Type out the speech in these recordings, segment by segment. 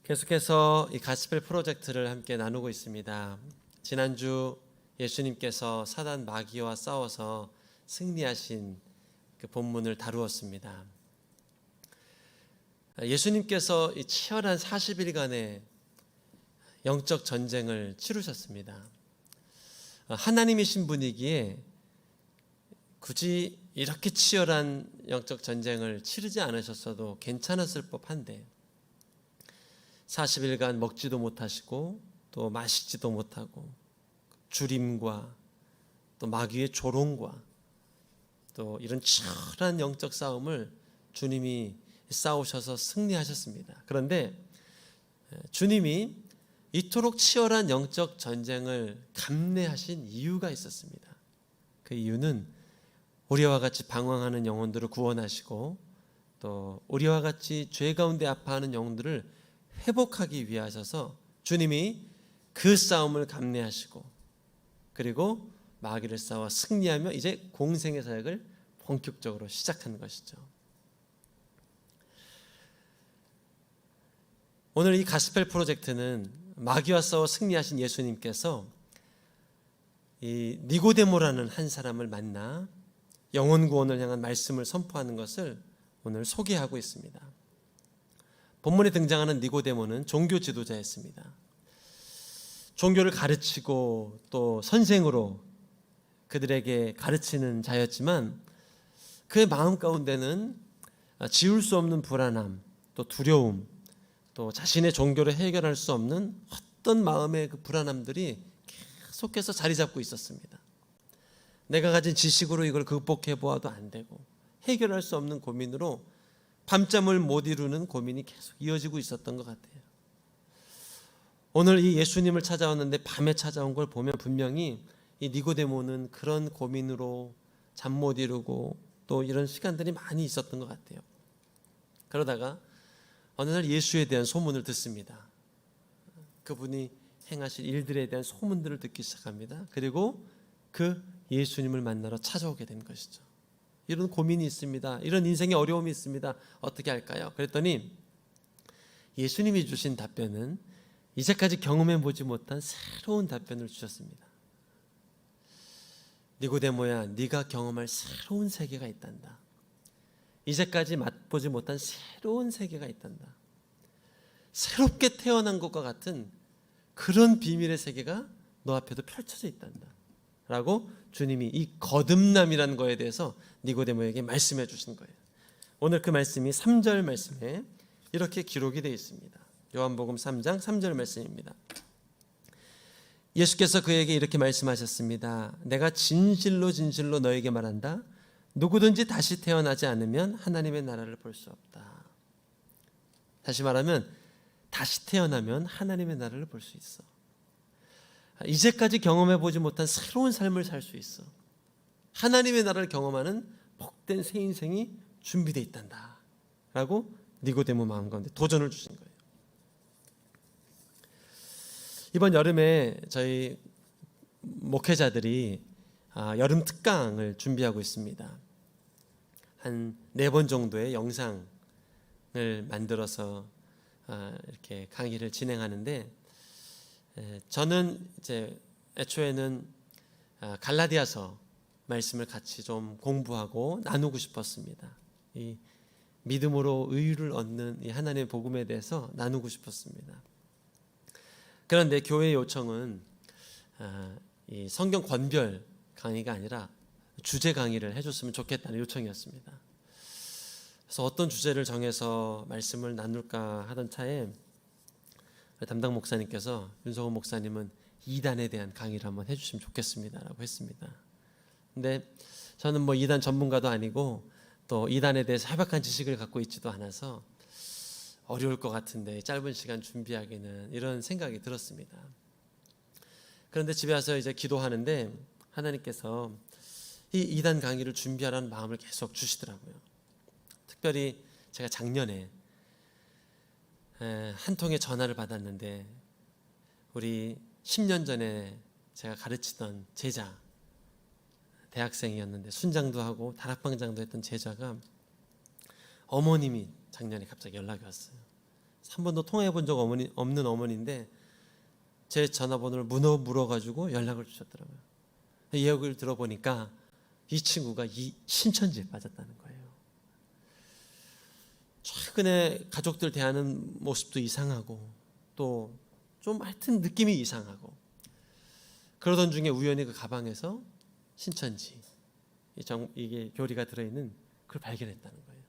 계속해서 이 가스펠 프로젝트를 함께 나누고 있습니다. 지난주 예수님께서 사단 마귀와 싸워서 승리하신 그 본문을 다루었습니다. 예수님께서 이 치열한 40일간의 영적 전쟁을 치르셨습니다. 하나님이신 분이기에 굳이 이렇게 치열한 영적 전쟁을 치르지 않으셨어도 괜찮았을 법한데 40일간 먹지도 못하시고 또 마시지도 못하고 주림과 또 마귀의 조롱과 또 이런 치열한 영적 싸움을 주님이 싸우셔서 승리하셨습니다. 그런데 주님이 이토록 치열한 영적 전쟁을 감내하신 이유가 있었습니다. 그 이유는 우리와 같이 방황하는 영혼들을 구원하시고 또 우리와 같이 죄 가운데 아파하는 영혼들을 회복하기 위하셔서 주님이 그 싸움을 감내하시고 그리고 마귀를 싸워 승리하며 이제 공생의 사역을 본격적으로 시작하는 것이죠. 오늘 이 가스펠 프로젝트는 마귀와 싸워 승리하신 예수님께서 이 니고데모라는 한 사람을 만나 영혼 구원을 향한 말씀을 선포하는 것을 오늘 소개하고 있습니다. 본문에 등장하는 니고데모는 종교 지도자였습니다. 종교를 가르치고 또 선생으로 그들에게 가르치는 자였지만 그의 마음 가운데는 지울 수 없는 불안함, 또 두려움, 또 자신의 종교를 해결할 수 없는 어떤 마음의 그 불안함들이 계속해서 자리 잡고 있었습니다. 내가 가진 지식으로 이걸 극복해 보아도 안 되고 해결할 수 없는 고민으로 밤잠을 못 이루는 고민이 계속 이어지고 있었던 것 같아요. 오늘 이 예수님을 찾아왔는데 밤에 찾아온 걸 보면 분명히 이 니고데모는 그런 고민으로 잠 못 이루고 또 이런 시간들이 많이 있었던 것 같아요. 그러다가 어느 날 예수에 대한 소문을 듣습니다. 그분이 행하실 일들에 대한 소문들을 듣기 시작합니다. 그리고 그 예수님을 만나러 찾아오게 된 것이죠. 이런 고민이 있습니다. 이런 인생의 어려움이 있습니다. 어떻게 할까요? 그랬더니 예수님이 주신 답변은 이제까지 경험해 보지 못한 새로운 답변을 주셨습니다. 니고데모야, 네가 경험할 새로운 세계가 있단다. 이제까지 맛보지 못한 새로운 세계가 있단다. 새롭게 태어난 것과 같은 그런 비밀의 세계가 너 앞에도 펼쳐져 있단다 라고 주님이 이 거듭남이라는 거에 대해서 니고데모에게 말씀해 주신 거예요. 오늘 그 말씀이 3절 말씀에 이렇게 기록이 되어 있습니다. 요한복음 3장 3절 말씀입니다. 예수께서 그에게 이렇게 말씀하셨습니다. 내가 진실로 진실로 너에게 말한다. 누구든지 다시 태어나지 않으면 하나님의 나라를 볼 수 없다. 다시 말하면 다시 태어나면 하나님의 나라를 볼 수 있어. 이제까지 경험해 보지 못한 새로운 삶을 살 수 있어. 하나님의 나라를 경험하는 복된 새 인생이 준비되어 있단다 라고 니고데모 마음 가운데 도전을 주신 거예요. 이번 여름에 저희 목회자들이 여름 특강을 준비하고 있습니다. 한 4번 정도의 영상을 만들어서 이렇게 강의를 진행하는데 저는 이제 애초에는 갈라디아서 말씀을 같이 좀 공부하고 나누고 싶었습니다. 이 믿음으로 의유를 얻는 이 하나님의 복음에 대해서 나누고 싶었습니다. 그런데 교회의 요청은 이 성경 권별 강의가 아니라 주제 강의를 해줬으면 좋겠다는 요청이었습니다. 그래서 어떤 주제를 정해서 말씀을 나눌까 하던 차에 담당 목사님께서 윤성호 목사님은 이단에 대한 강의를 한번 해주시면 좋겠습니다라고 했습니다. 근데 저는 뭐 이단 전문가도 아니고 또 이단에 대해서 해박한 지식을 갖고 있지도 않아서 어려울 것 같은데 짧은 시간 준비하기는 이런 생각이 들었습니다. 그런데 집에 와서 이제 기도하는데 하나님께서 이 이단 강의를 준비하라는 마음을 계속 주시더라고요. 특별히 제가 작년에 한 통의 전화를 받았는데 우리 10년 전에 제가 가르치던 제자, 대학생이었는데 순장도 하고 다락방장도 했던 제자가 어머님이 작년에 갑자기 연락이 왔어요. 한 번도 통화해 본 적 없는 어머니인데 제 전화번호를 물어가지고 연락을 주셨더라고요. 얘기를 들어보니까 이 친구가 이 신천지에 빠졌다는 거예요. 최근에 가족들 대하는 모습도 이상하고 또 좀 하여튼 느낌이 이상하고, 그러던 중에 우연히 그 가방에서 신천지 이게 교리가 들어있는 그걸 발견했다는 거예요.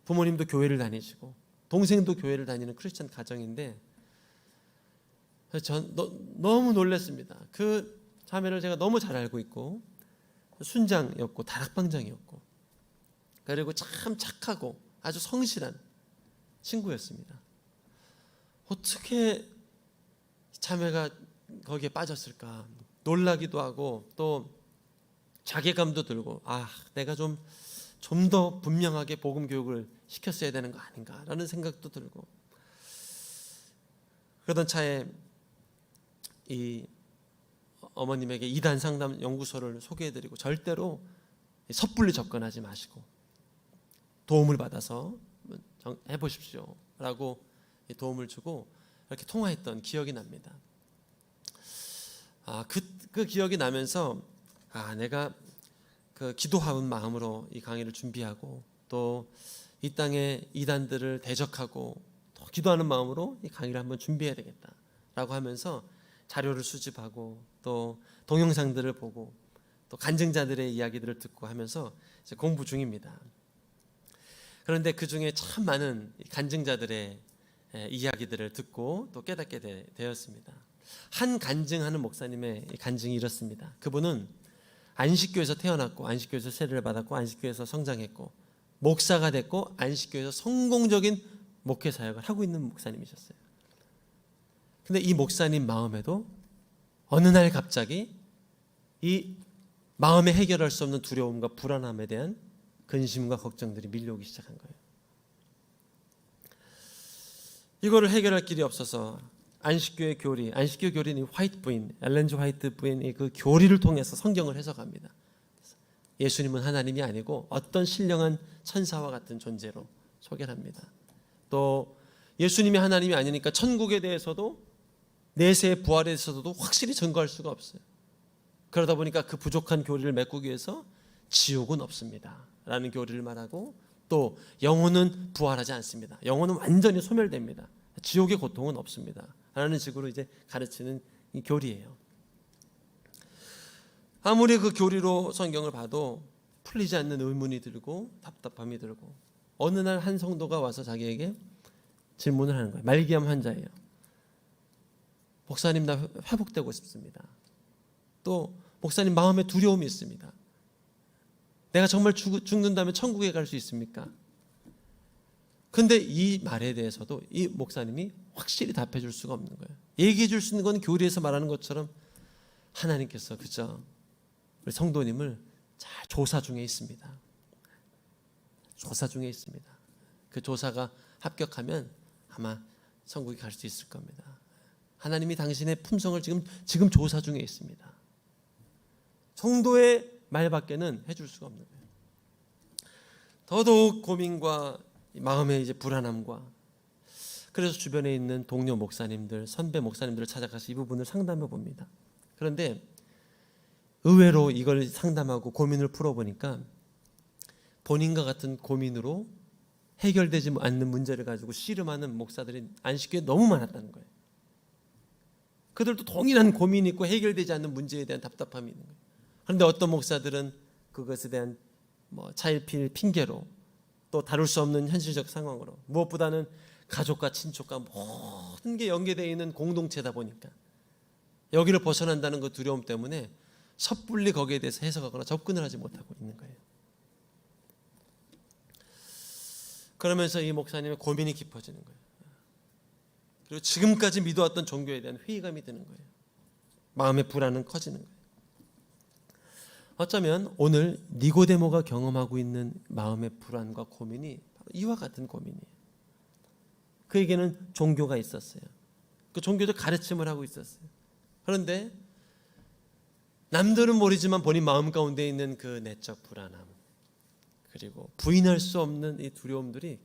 부모님도 교회를 다니시고 동생도 교회를 다니는 크리스천 가정인데 전 너무 놀랐습니다. 그 자매를 제가 너무 잘 알고 있고 순장이었고 다락방장이었고 그리고 참 착하고 아주 성실한 친구였습니다. 어떻게 자매가 거기에 빠졌을까 놀라기도 하고 또 자괴감도 들고, 내가 좀 더 분명하게 복음 교육을 시켰어야 되는 거 아닌가라는 생각도 들고, 그러던 차에 이 어머님에게 이단 상담 연구소를 소개해드리고 절대로 섣불리 접근하지 마시고 도움을 받아서 해보십시오 라고 도움을 주고 이렇게 통화했던 기억이 납니다. 그 기억이 나면서 내가 그 기도하는 마음으로 이 강의를 준비하고 또 이 땅의 이단들을 대적하고 또 기도하는 마음으로 이 강의를 한번 준비해야 되겠다라고 하면서 자료를 수집하고 또 동영상들을 보고 또 간증자들의 이야기들을 듣고 하면서 이제 공부 중입니다. 그런데 그 중에 참 많은 간증자들의 이야기들을 듣고 또 깨닫게 되었습니다. 한 간증하는 목사님의 간증이 이렇습니다. 그분은 안식교에서 태어났고 안식교에서 세례를 받았고 안식교에서 성장했고 목사가 됐고 안식교에서 성공적인 목회 사역을 하고 있는 목사님이셨어요. 근데 이 목사님 마음에도 어느 날 갑자기 이 마음에 해결할 수 없는 두려움과 불안함에 대한 근심과 걱정들이 밀려오기 시작한 거예요. 이거를 해결할 길이 없어서 안식교의 교리, 안식교 교리는 화이트 부인, 엘렌 G. 화이트 부인이 그 교리를 통해서 성경을 해석합니다. 예수님은 하나님이 아니고 어떤 신령한 천사와 같은 존재로 소개를 합니다. 또 예수님이 하나님이 아니니까 천국에 대해서도 내세의 부활에 대해서도 확실히 증거할 수가 없어요. 그러다 보니까 그 부족한 교리를 메꾸기 위해서 지옥은 없습니다 라는 교리를 말하고, 또 영혼은 부활하지 않습니다, 영혼은 완전히 소멸됩니다, 지옥의 고통은 없습니다 라는 식으로 이제 가르치는 이 교리예요. 아무리 그 교리로 성경을 봐도 풀리지 않는 의문이 들고 답답함이 들고, 어느 날 한 성도가 와서 자기에게 질문을 하는 거예요. 말기암 환자예요. 목사님, 나 회복되고 싶습니다. 또 목사님, 마음에 두려움이 있습니다. 내가 정말 죽는다면 천국에 갈 수 있습니까? 근데 이 말에 대해서도 이 목사님이 확실히 답해 줄 수가 없는 거예요. 얘기해 줄 수 있는 건 교리에서 말하는 것처럼 하나님께서 그저 우리 성도님을 잘 조사 중에 있습니다. 조사 중에 있습니다. 그 조사가 합격하면 아마 천국에 갈 수 있을 겁니다. 하나님이 당신의 품성을 지금 조사 중에 있습니다. 성도의 말밖에는 해줄 수가 없는 거예요. 더더욱 고민과 마음의 이제 불안함과, 그래서 주변에 있는 동료 목사님들, 선배 목사님들을 찾아가서 이 부분을 상담해 봅니다. 그런데 의외로 이걸 상담하고 고민을 풀어보니까 본인과 같은 고민으로 해결되지 않는 문제를 가지고 씨름하는 목사들이 안식교에 너무 많았다는 거예요. 그들도 동일한 고민이 있고 해결되지 않는 문제에 대한 답답함이 있는 거예요. 그런데 어떤 목사들은 그것에 대한 차일피일 핑계로, 또 다룰 수 없는 현실적 상황으로, 무엇보다는 가족과 친족과 모든 게 연계되어 있는 공동체다 보니까 여기를 벗어난다는 그 두려움 때문에 섣불리 거기에 대해서 해석하거나 접근을 하지 못하고 있는 거예요. 그러면서 이 목사님의 고민이 깊어지는 거예요. 그리고 지금까지 믿어왔던 종교에 대한 회의감이 드는 거예요. 마음의 불안은 커지는 거예요. 어쩌면 오늘 니고데모가 경험하고 있는 마음의 불안과 고민이 바로 이와 같은 고민이에요. 그에게는 종교가 있었어요. 그 종교적 가르침을 하고 있었어요. 그런데 남들은 모르지만 본인 마음 가운데 있는 그 내적 불안함, 그리고 부인할 수 없는 이 두려움들이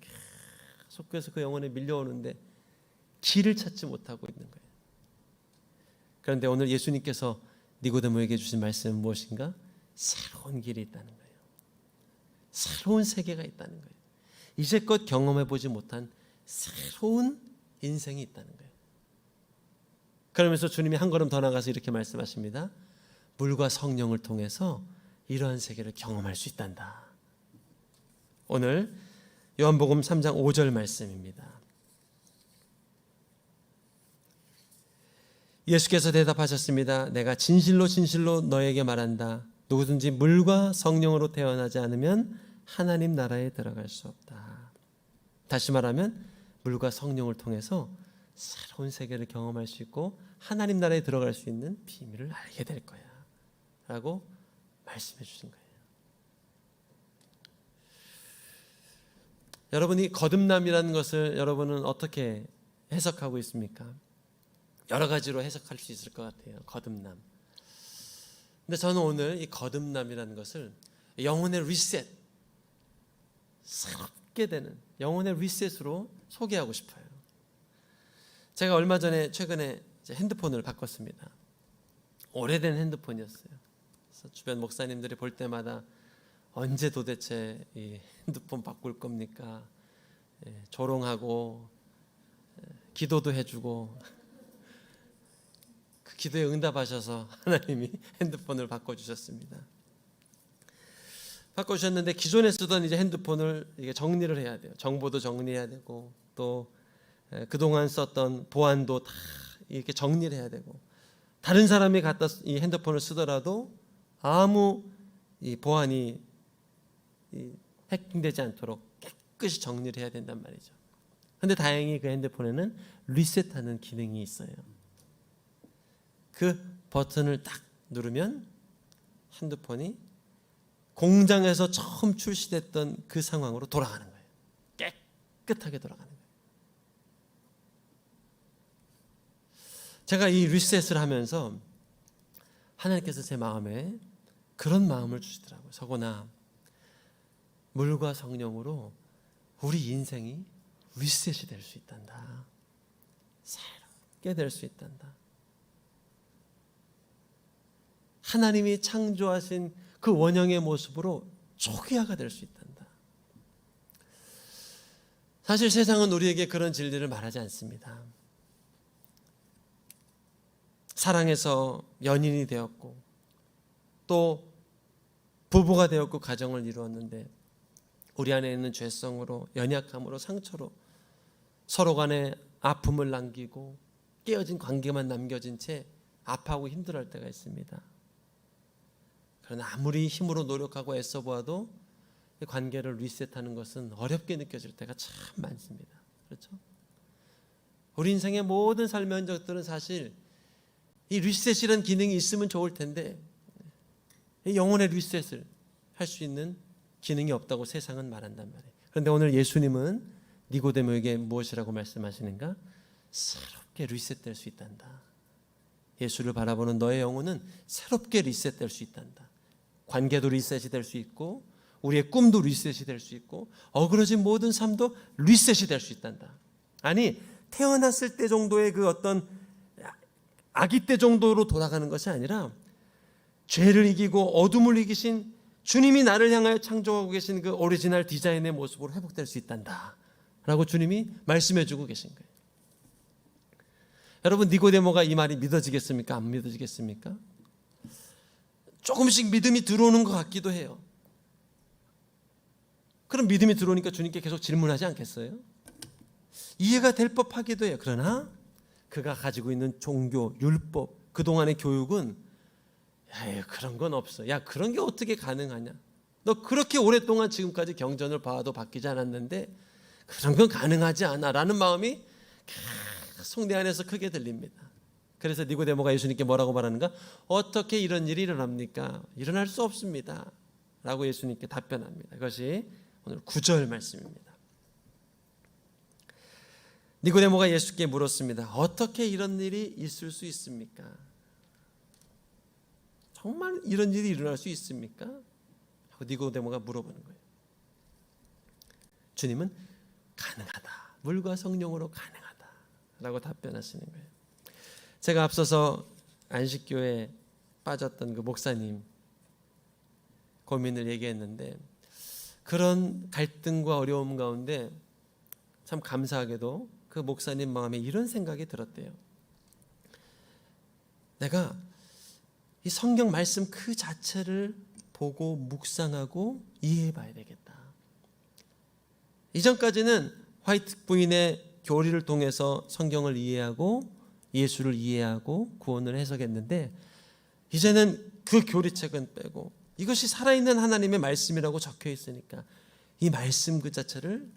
계속해서 그 영혼에 밀려오는데 길을 찾지 못하고 있는 거예요. 그런데 오늘 예수님께서 니고데모에게 주신 말씀은 무엇인가? 새로운 길이 있다는 거예요. 새로운 세계가 있다는 거예요. 이제껏 경험해보지 못한 새로운 인생이 있다는 거예요. 그러면서 주님이 한 걸음 더 나가서 이렇게 말씀하십니다. 물과 성령을 통해서 이러한 세계를 경험할 수 있단다. 오늘 요한복음 3장 5절 말씀입니다. 예수께서 대답하셨습니다. 내가 진실로 진실로 너에게 말한다. 누구든지 물과 성령으로 태어나지 않으면 하나님 나라에 들어갈 수 없다. 다시 말하면 물과 성령을 통해서 새로운 세계를 경험할 수 있고 하나님 나라에 들어갈 수 있는 비밀을 알게 될 거야 라고 말씀해 주신 거예요. 여러분이 거듭남이라는 것을 여러분은 어떻게 해석하고 있습니까? 여러 가지로 해석할 수 있을 것 같아요. 거듭남. 근데 저는 오늘 이 거듭남이라는 것을 영혼의 리셋, 새롭게 되는 영혼의 리셋으로 소개하고 싶어요. 제가 얼마 전에 최근에 핸드폰을 바꿨습니다. 오래된 핸드폰이었어요. 그래서 주변 목사님들이 볼 때마다 언제 도대체 이 핸드폰 바꿀 겁니까? 조롱하고 기도도 해주고 그 기도에 응답하셔서 하나님이 핸드폰을 바꿔주셨습니다. 바꿔주셨는데 기존에 쓰던 이제 핸드폰을 이게 정리를 해야 돼요. 정보도 정리해야 되고 또 그동안 썼던 보안도 다 이렇게 정리를 해야 되고 다른 사람이 갖다 이 핸드폰을 쓰더라도 아무 이 보안이 해킹되지 않도록 깨끗이 정리를 해야 된단 말이죠. 그런데 다행히 그 핸드폰에는 리셋하는 기능이 있어요. 그 버튼을 딱 누르면 핸드폰이 공장에서 처음 출시됐던 그 상황으로 돌아가는 거예요. 깨끗하게 돌아가는 거예요. 제가 이 리셋을 하면서 하나님께서 제 마음에 그런 마음을 주시더라고요. 서구나 물과 성령으로 우리 인생이 리셋이 될 수 있단다. 새롭게 될 수 있단다. 하나님이 창조하신 그 원형의 모습으로 초기화가 될 수 있단다. 사실 세상은 우리에게 그런 진리를 말하지 않습니다. 사랑해서 연인이 되었고 또 부부가 되었고 가정을 이루었는데 우리 안에 있는 죄성으로 연약함으로 상처로 서로 간에 아픔을 남기고 깨어진 관계만 남겨진 채 아파하고 힘들어할 때가 있습니다. 그러나 아무리 힘으로 노력하고 애써 보아도 이 관계를 리셋하는 것은 어렵게 느껴질 때가 참 많습니다. 그렇죠? 우리 인생의 모든 삶의 흔적들은 사실 이 리셋이라는 기능이 있으면 좋을 텐데 이 영혼의 리셋을 할 수 있는 기능이 없다고 세상은 말한단 말이에요. 그런데 오늘 예수님은 니고데모에게 무엇이라고 말씀하시는가? 새롭게 리셋될 수 있단다. 예수를 바라보는 너의 영혼은 새롭게 리셋될 수 있단다. 관계도 리셋이 될 수 있고 우리의 꿈도 리셋이 될 수 있고 어그러진 모든 삶도 리셋이 될 수 있단다. 아니 태어났을 때 정도의 그 어떤 아기 때 정도로 돌아가는 것이 아니라 죄를 이기고 어둠을 이기신 주님이 나를 향하여 창조하고 계신 그 오리지널 디자인의 모습으로 회복될 수 있단다 라고 주님이 말씀해 주고 계신 거예요. 여러분 니고데모가 이 말이 믿어지겠습니까? 안 믿어지겠습니까? 조금씩 믿음이 들어오는 것 같기도 해요. 그럼 믿음이 들어오니까 주님께 계속 질문하지 않겠어요? 이해가 될 법하기도 해요. 그러나 그가 가지고 있는 종교, 율법, 그동안의 교육은 야, 그런 건 없어. 야, 그런 게 어떻게 가능하냐? 너 그렇게 오랫동안 지금까지 경전을 봐도 바뀌지 않았는데 그런 건 가능하지 않아 라는 마음이 계속 내 안에서 크게 들립니다. 그래서 니고데모가 예수님께 뭐라고 말하는가? 어떻게 이런 일이 일어납니까? 일어날 수 없습니다 라고 예수님께 답변합니다. 그것이 오늘 9절 말씀입니다. 니고데모가 예수께 물었습니다. 어떻게 이런 일이 있을 수 있습니까? 정말 이런 일이 일어날 수 있습니까? 하고 니고데모가 물어보는 거예요. 주님은 가능하다 물과 성령으로 가능하다라고 답변하시는 거예요. 제가 앞서서 안식교에 빠졌던 그 목사님 고민을 얘기했는데, 그런 갈등과 어려움 가운데 참 감사하게도 그 목사님 마음에 이런 생각이 들었대요. 내가 이 성경 말씀 그 자체를 보고 묵상하고 이해해 봐야 되겠다. 이전까지는 화이트 부인의 교리를 통해서 성경을 이해하고 예수를 이해하고 구원을 해석했는데, 이제는 그 교리책은 빼고 이것이 살아있는 하나님의 말씀이라고 적혀 있으니까 이 말씀 그 자체를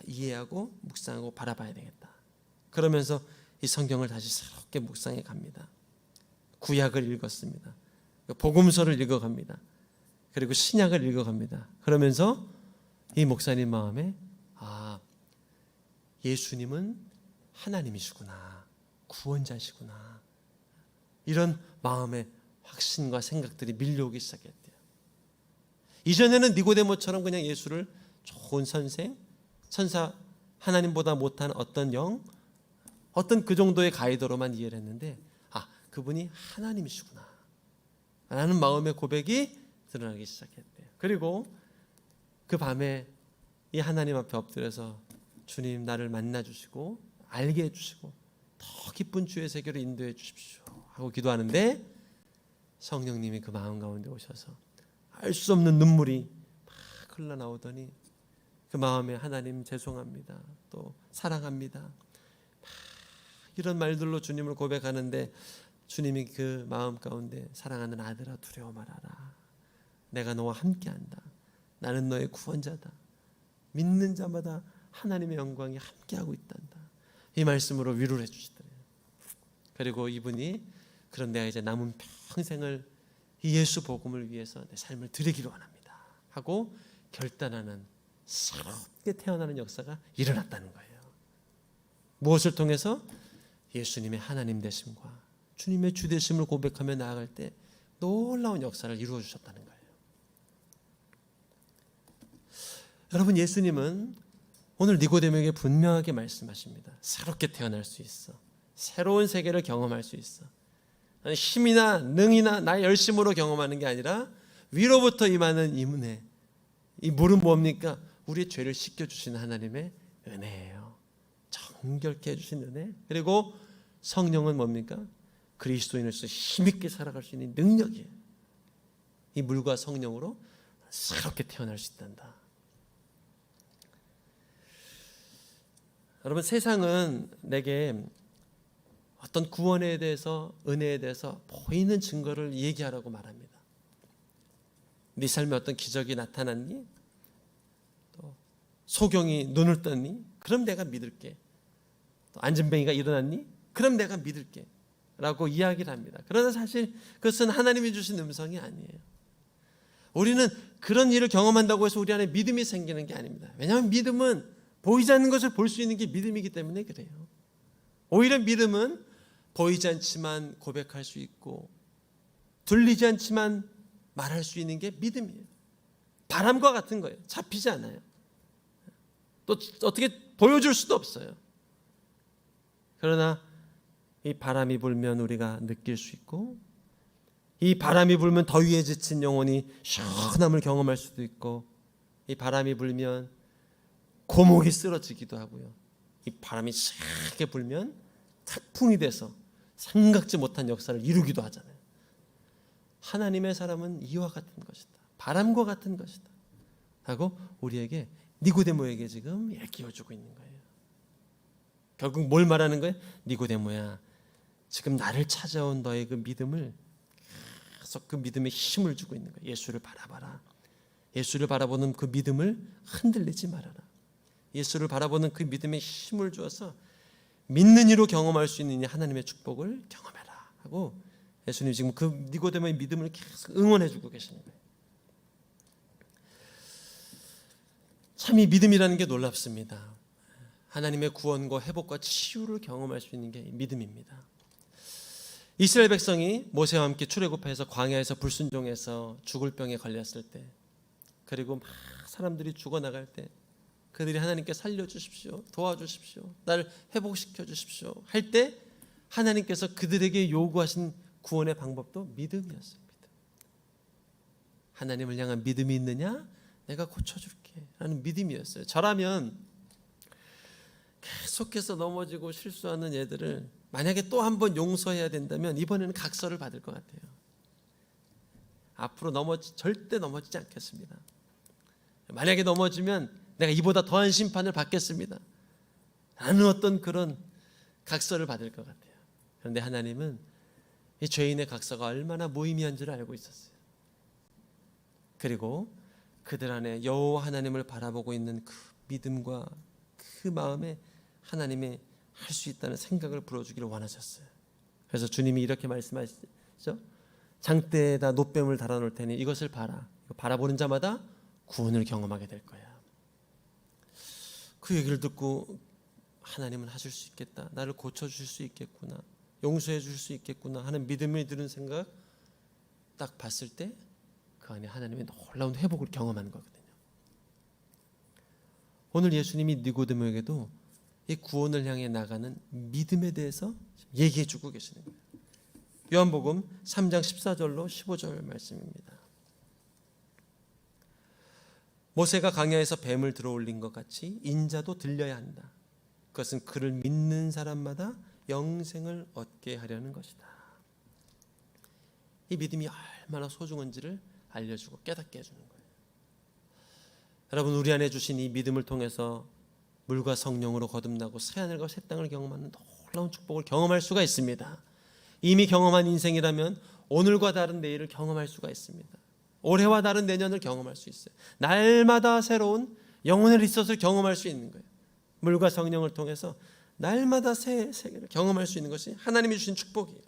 이해하고 묵상하고 바라봐야 되겠다. 그러면서 이 성경을 다시 새롭게 묵상해 갑니다. 구약을 읽었습니다. 복음서를 읽어갑니다. 그리고 신약을 읽어갑니다. 그러면서 이 목사님 마음에 예수님은 하나님이시구나, 구원자시구나, 이런 마음의 확신과 생각들이 밀려오기 시작했대요. 이전에는 니고데모처럼 그냥 예수를 좋은 선생, 천사, 하나님보다 못한 어떤 영, 어떤 그 정도의 가이드로만 이해를 했는데, 그분이 하나님이시구나 라는 마음의 고백이 드러나기 시작했대요. 그리고 그 밤에 이 하나님 앞에 엎드려서 주님, 나를 만나주시고 알게 해주시고 더 깊은 주의 세계로 인도해 주십시오 하고 기도하는데, 성령님이 그 마음 가운데 오셔서 알 수 없는 눈물이 막 흘러나오더니 그 마음에 하나님 죄송합니다, 또 사랑합니다, 막 이런 말들로 주님을 고백하는데, 주님이 그 마음 가운데 사랑하는 아들아 두려워 말아라, 내가 너와 함께한다, 나는 너의 구원자다, 믿는 자마다 하나님의 영광이 함께하고 있단다, 이 말씀으로 위로를 해주시더래요. 그리고 이분이 그럼 내가 이제 남은 평생을 이 예수 복음을 위해서 내 삶을 드리기로 원합니다 하고 결단하는 새롭게 태어나는 역사가 일어났다는 거예요. 무엇을 통해서? 예수님의 하나님 되심과 주님의 주 되심을 고백하며 나아갈 때 놀라운 역사를 이루어 주셨다는 거예요. 여러분, 예수님은 오늘 니고데모에게 분명하게 말씀하십니다. 새롭게 태어날 수 있어. 새로운 세계를 경험할 수 있어. 힘이나 능이나 나의 열심으로 경험하는 게 아니라 위로부터 임하는 이 은혜. 이 물은 뭡니까? 우리의 죄를 씻겨주시는 하나님의 은혜예요. 정결케 해주신 은혜. 그리고 성령은 뭡니까? 그리스도인으로서 힘있게 살아갈 수 있는 능력이에요. 이 물과 성령으로 새롭게 태어날 수 있단다. 여러분, 세상은 내게 어떤 구원에 대해서, 은혜에 대해서 보이는 증거를 얘기하라고 말합니다. 네 삶에 어떤 기적이 나타났니? 또 소경이 눈을 떴니? 그럼 내가 믿을게. 또 안진뱅이가 일어났니? 그럼 내가 믿을게 라고 이야기를 합니다. 그러나 사실 그것은 하나님이 주신 음성이 아니에요. 우리는 그런 일을 경험한다고 해서 우리 안에 믿음이 생기는 게 아닙니다. 왜냐하면 믿음은 보이지 않는 것을 볼 수 있는 게 믿음이기 때문에 그래요. 오히려 믿음은 보이지 않지만 고백할 수 있고 들리지 않지만 말할 수 있는 게 믿음이에요. 바람과 같은 거예요. 잡히지 않아요. 또 어떻게 보여줄 수도 없어요. 그러나 이 바람이 불면 우리가 느낄 수 있고, 이 바람이 불면 더위에 지친 영혼이 시원함을 경험할 수도 있고, 이 바람이 불면 고목이 쓰러지기도 하고요. 이 바람이 세게 불면 태풍이 돼서 생각지 못한 역사를 이루기도 하잖아요. 하나님의 사람은 이와 같은 것이다. 바람과 같은 것이다. 하고 우리에게, 니고데모에게 지금 얘기해주고 있는 거예요. 결국 뭘 말하는 거예요? 니고데모야, 지금 나를 찾아온 너의 그 믿음을 계속 그 믿음에 힘을 주고 있는 거예요. 예수를 바라봐라. 예수를 바라보는 그 믿음을 흔들리지 말아라. 예수를 바라보는 그 믿음에 힘을 주어서 믿는 이로 경험할 수 있는 하나님의 축복을 경험해라 하고, 예수님 지금 그 니고데모의 믿음을 계속 응원해 주고 계시는 거예요. 참 이 믿음이라는 게 놀랍습니다. 하나님의 구원과 회복과 치유를 경험할 수 있는 게 믿음입니다. 이스라엘 백성이 모세와 함께 출애굽해서 광야에서 불순종해서 죽을 병에 걸렸을 때, 그리고 막 사람들이 죽어나갈 때, 그들이 하나님께 살려주십시오, 도와주십시오, 나를 회복시켜 주십시오 할 때 하나님께서 그들에게 요구하신 구원의 방법도 믿음이었습니다. 하나님을 향한 믿음이 있느냐? 내가 고쳐줄게 라는 믿음이었어요. 저라면 계속해서 넘어지고 실수하는 애들을 만약에 또 한 번 용서해야 된다면 이번에는 각서를 받을 것 같아요. 앞으로 절대 넘어지지 않겠습니다. 만약에 넘어지면 내가 이보다 더한 심판을 받겠습니다 라는 어떤 그런 각서를 받을 것 같아요. 그런데 하나님은 이 죄인의 각서가 얼마나 무의미한 줄 알고 있었어요. 그리고 그들 안에 여호와 하나님을 바라보고 있는 그 믿음과 그 마음에 하나님이 할 수 있다는 생각을 불어주기를 원하셨어요. 그래서 주님이 이렇게 말씀하시죠. 장대에다 놋뱀을 달아놓을 테니 이것을 봐라. 바라보는 자마다 구원을 경험하게 될 거야. 그 얘기를 듣고 하나님은 하실 수 있겠다, 나를 고쳐주실 수 있겠구나, 용서해 줄 수 있겠구나 하는 믿음이 드는 생각 딱 봤을 때 그 안에 하나님의 놀라운 회복을 경험하는 거거든요. 오늘 예수님이 니고데모에게도 이 구원을 향해 나가는 믿음에 대해서 얘기해 주고 계시는 거예요. 요한복음 3장 14절로 15절 말씀입니다. 모세가 광야에서 뱀을 들어올린 것 같이 인자도 들려야 한다. 그것은 그를 믿는 사람마다 영생을 얻게 하려는 것이다. 이 믿음이 얼마나 소중한지를 알려주고 깨닫게 해주는 거예요. 여러분, 우리 안에 주신 이 믿음을 통해서 물과 성령으로 거듭나고 새하늘과 새 땅을 경험하는 놀라운 축복을 경험할 수가 있습니다. 이미 경험한 인생이라면 오늘과 다른 내일을 경험할 수가 있습니다. 올해와 다른 내년을 경험할 수 있어요. 날마다 새로운 영혼의 리소스를 경험할 수 있는 거예요. 물과 성령을 통해서 날마다 새 세계를 경험할 수 있는 것이 하나님이 주신 축복이에요.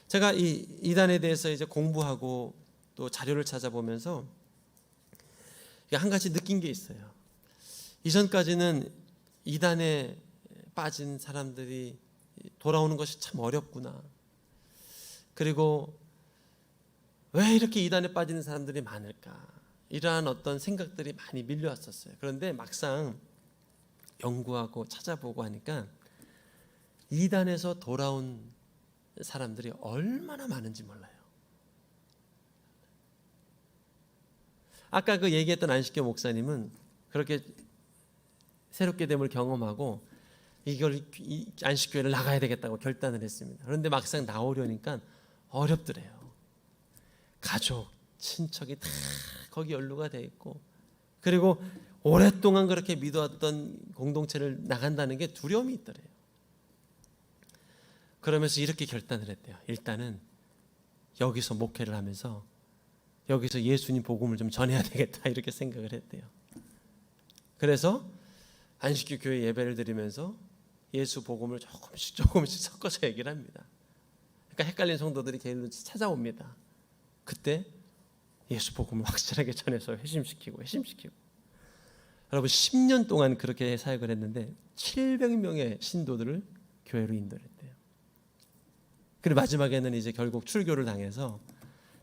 제가 이 이단에 대해서 이제 공부하고 또 자료를 찾아보면서 한 가지 느낀 게 있어요. 이전까지는 이단에 빠진 사람들이 돌아오는 것이 참 어렵구나. 그리고 왜 이렇게 이단에 빠지는 사람들이 많을까? 이러한 어떤 생각들이 많이 밀려왔었어요. 그런데 막상 연구하고 찾아보고 하니까 이단에서 돌아온 사람들이 얼마나 많은지 몰라요. 아까 그 얘기했던 안식교 목사님은 그렇게 새롭게 됨을 경험하고 이걸 안식교회를 나가야 되겠다고 결단을 했습니다. 그런데 막상 나오려니까 어렵더래요. 가족, 친척이 다 거기 연루가 돼 있고, 그리고 오랫동안 그렇게 믿어왔던 공동체를 나간다는 게 두려움이 있더래요. 그러면서 이렇게 결단을 했대요. 일단은 여기서 목회를 하면서 여기서 예수님 복음을 좀 전해야 되겠다, 이렇게 생각을 했대요. 그래서 안식교 교회 예배를 드리면서 예수 복음을 조금씩 섞어서 얘기를 합니다. 그러니까 헷갈린 성도들이 계속 찾아옵니다. 그때 예수 복음을 확실하게 전해서 회심시키고 여러분, 10년 동안 그렇게 사역을 했는데 700명의 신도들을 교회로 인도했대요. 그리고 마지막에는 이제 결국 출교를 당해서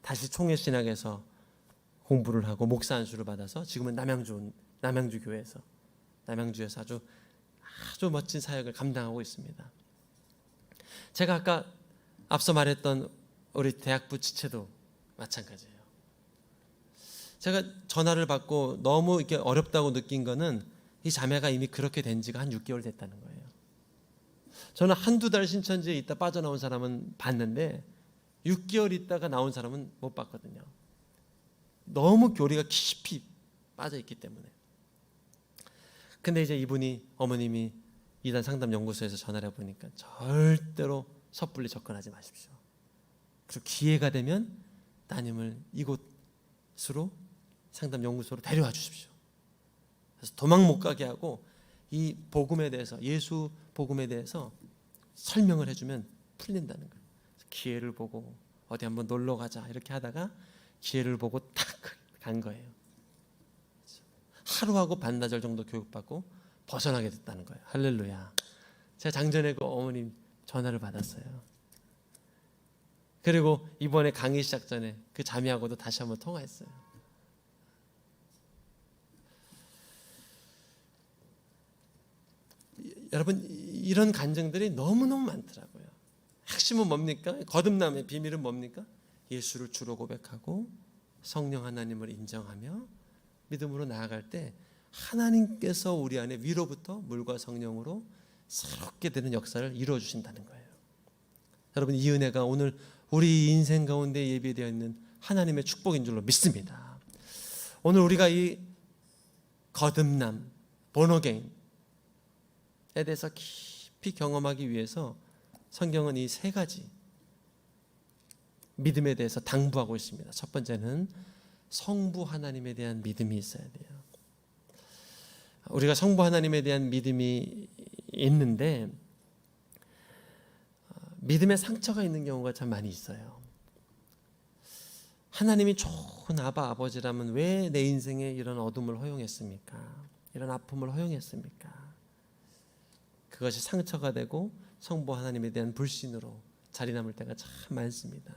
다시 총회신학에서 공부를 하고 목사 안수를 받아서 지금은 남양주 교회에서 아주 멋진 사역을 감당하고 있습니다. 제가 아까 앞서 말했던 우리 대학부 지체도 마찬가지예요. 제가 전화를 받고 너무 이렇게 어렵다고 느낀 거는 이 자매가 이미 그렇게 된 지가 한 6개월 됐다는 거예요. 저는 한두 달 신천지에 있다 빠져나온 사람은 봤는데 6개월 있다가 나온 사람은 못 봤거든요. 너무 교리가 깊이 빠져 있기 때문에. 근데 이제 어머님이 이단 상담 연구소에서 전화를 해보니까 절대로 섣불리 접근하지 마십시오. 그리고 기회가 되면 따님을 이곳으로 상담 연구소로 데려와 주십시오. 그래서 도망 못 가게 하고 이 복음에 대해서, 예수 복음에 대해서 설명을 해주면 풀린다는 거예요. 기회를 보고 어디 한번 놀러 가자 이렇게 하다가 기회를 보고 딱 간 거예요. 하루하고 반나절 정도 교육받고 벗어나게 됐다는 거예요. 할렐루야. 제가 장전에 그 어머님 전화를 받았어요. 그리고 이번에 강의 시작 전에 그 자매하고도 다시 한번 통화했어요. 여러분, 이런 간증들이 너무너무 많더라고요. 핵심은 뭡니까? 거듭남의 비밀은 뭡니까? 예수를 주로 고백하고 성령 하나님을 인정하며 믿음으로 나아갈 때 하나님께서 우리 안에 위로부터 물과 성령으로 새롭게 되는 역사를 이루어 주신다는 거예요. 여러분, 이 은혜가 오늘 우리 인생 가운데 예비되어 있는 하나님의 축복인 줄로 믿습니다. 오늘 우리가 이 거듭남, 본어게인에 대해서 깊이 경험하기 위해서 성경은 이 세 가지 믿음에 대해서 당부하고 있습니다. 첫 번째는 성부 하나님에 대한 믿음이 있어야 돼요. 우리가 성부 하나님에 대한 믿음이 있는데 믿음에 상처가 있는 경우가 참 많이 있어요. 하나님이 좋은 아버지라면 왜 내 인생에 이런 어둠을 허용했습니까? 이런 아픔을 허용했습니까? 그것이 상처가 되고 성부 하나님에 대한 불신으로 자리 남을 때가 참 많습니다.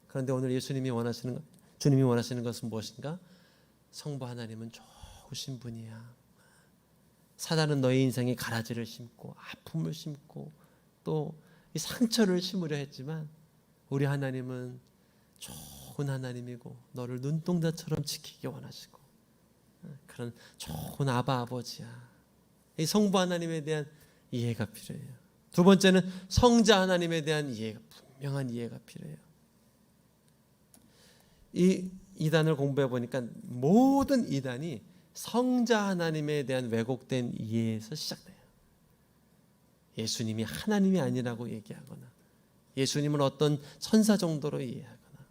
그런데 오늘 주님이 원하시는 것은 무엇인가? 성부 하나님은 좋으신 분이야. 사단은 너의 인생에 가라지를 심고 아픔을 심고 또 이 상처를 심으려 했지만 우리 하나님은 좋은 하나님이고 너를 눈동자처럼 지키기 원하시고 그런 좋은 아버지야. 이 성부 하나님에 대한 이해가 필요해요. 두 번째는 성자 하나님에 대한 이해가, 분명한 이해가 필요해요. 이 이단을 공부해 보니까 모든 이단이 성자 하나님에 대한 왜곡된 이해에서 시작돼요. 예수님이 하나님이 아니라고 얘기하거나 예수님은 어떤 천사 정도로 이해하거나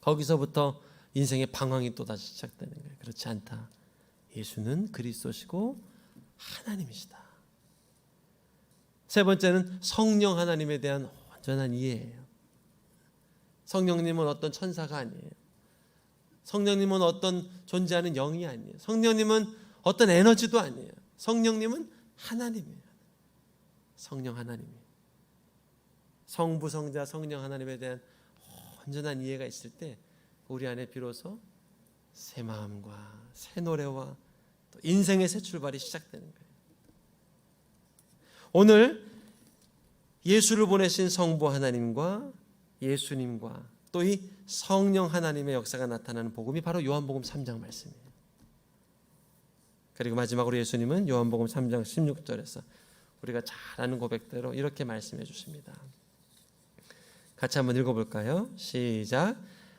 거기서부터 인생의 방황이 또다시 시작되는 거예요. 그렇지 않다. 예수는 그리스도시고 하나님이시다. 세 번째는 성령 하나님에 대한 온전한 이해예요. 성령님은 어떤 천사가 아니에요. 성령님은 어떤 존재하는 영이 아니에요. 성령님은 어떤 에너지도 아니에요. 성령님은 하나님이에요. 성령 하나님이. 성부, 성자, 성령 하나님에 대한 온전한 이해가 있을 때 우리 안에 비로소 새 마음과 새 노래와 또 인생의 새 출발이 시작되는 거예요. 오늘 예수를 보내신 성부 하나님과 예수님과 또 이 성령 하나님의 역사가 나타나는 복음이 바로 요한복음 3장 말씀이에요. 그리고 마지막으로 예수님은 요한복음 3장 16절에서 우리가 잘 아는 고백대로 이렇게 말씀해 주십니다. 같이 한번 읽어볼까요? 시작.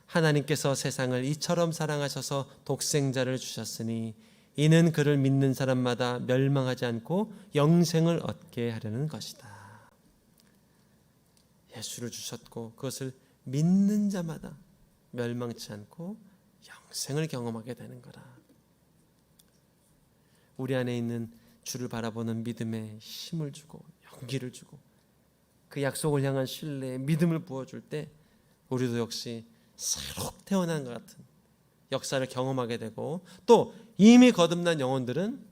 하나님께서 세상을 이처럼 사랑하셔서 독생자를 주셨으니 이는 그를 믿는 사람마다 멸망하지 않고 영생을 얻게 하려는 것이다. 예수를 주셨고 그것을 믿는 자마다 멸망치 않고 영생을 경험하게 되는 거라. 우리 안에 있는 주를 바라보는 믿음에 힘을 주고 용기를 주고 그 약속을 향한 신뢰에 믿음을 부어줄 때 우리도 역시 새로 태어난 것 같은 역사를 경험하게 되고 또 이미 거듭난 영혼들은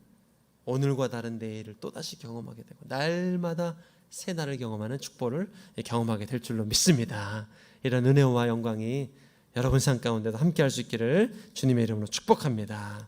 오늘과 다른 내일을 또다시 경험하게 되고 날마다 새 날을 경험하는 축복을 경험하게 될 줄로 믿습니다. 이런 은혜와 영광이 여러분 삶 가운데도 함께 할 수 있기를 주님의 이름으로 축복합니다.